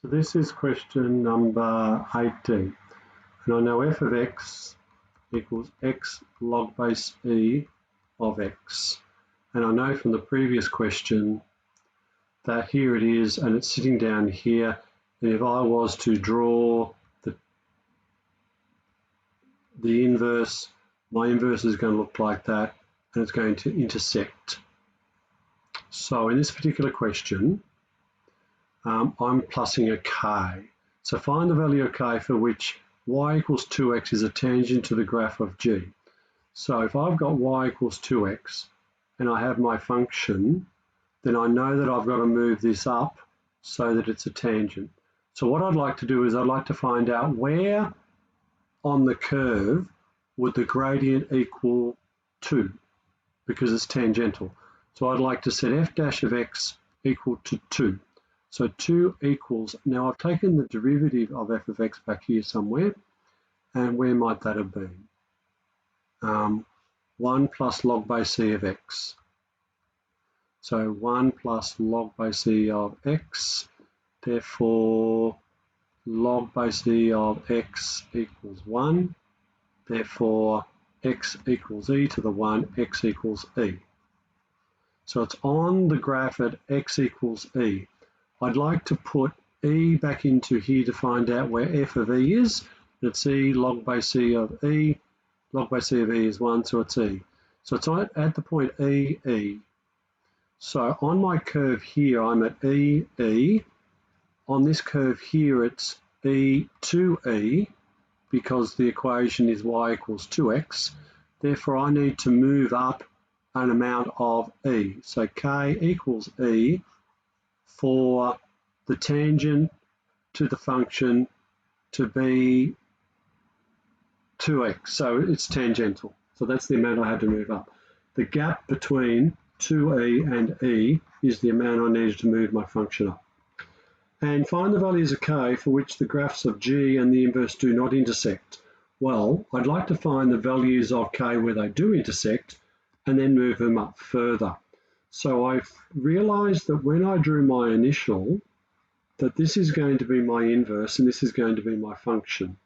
So this is question number 8d, and I know f of x equals x log base e of x. And I know from the previous question that here it is, and it's sitting down here, and if I was to draw the inverse, my inverse is going to look like that, and it's going to intersect. So in this particular question, I'm plussing a k. So find the value of k for which y equals 2x is a tangent to the graph of g. So if I've got y equals 2x and I have my function, then I know that I've got to move this up so that it's a tangent. So what I'd like to do is I'd like to find out where on the curve would the gradient equal 2, because it's tangential. So I'd like to set f dash of x equal to 2. So 2 equals, now I've taken the derivative of f of x back here somewhere, and where might that have been? 1 plus log base e of x. So 1 plus log base e of x, therefore log base e of x equals 1, therefore x equals e to the 1, x equals e. So it's on the graph at x equals e. I'd like to put e back into here to find out where f of e is. It's e log base e of e. Log base e of e is 1, so it's e. So it's at the point e, e. So on my curve here, I'm at e, e. On this curve here, it's e to e, because the equation is y equals 2x. Therefore, I need to move up an amount of e. So k equals e for the tangent to the function to be 2x. So it's tangential. So that's the amount I had to move up. The gap between 2e and e is the amount I needed to move my function up. And find the values of k for which the graphs of g and the inverse do not intersect. Well, I'd like to find the values of k where they do intersect and then move them up further. So I've realized that when I drew my initial, that this is going to be my inverse and this is going to be my function.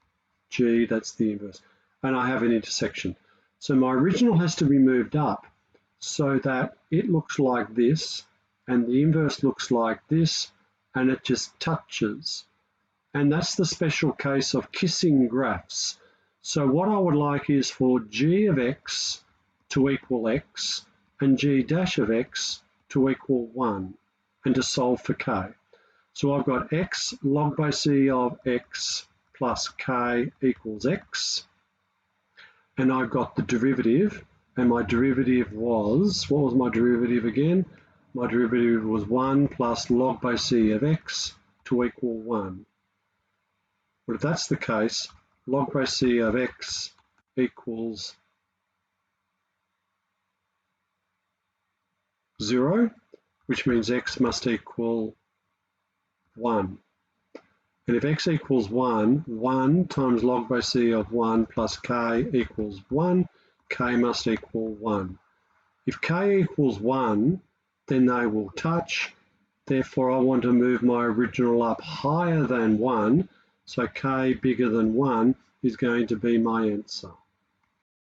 G, that's the inverse. And I have an intersection. So my original has to be moved up so that it looks like this and the inverse looks like this, and it just touches. And that's the special case of kissing graphs. So what I would like is for g of x to equal x and g dash of x to equal 1, and to solve for k. So I've got x log base e of x plus k equals x, and I've got the derivative, and my derivative was, what was my derivative again? My derivative was 1 plus log base e of x to equal 1. But if that's the case, log base e of x equals 0, which means x must equal 1. And if x equals 1, 1 times log base e of 1 plus k equals 1, k must equal 1. If k equals 1, then they will touch. Therefore, I want to move my original up higher than 1, so k bigger than 1 is going to be my answer.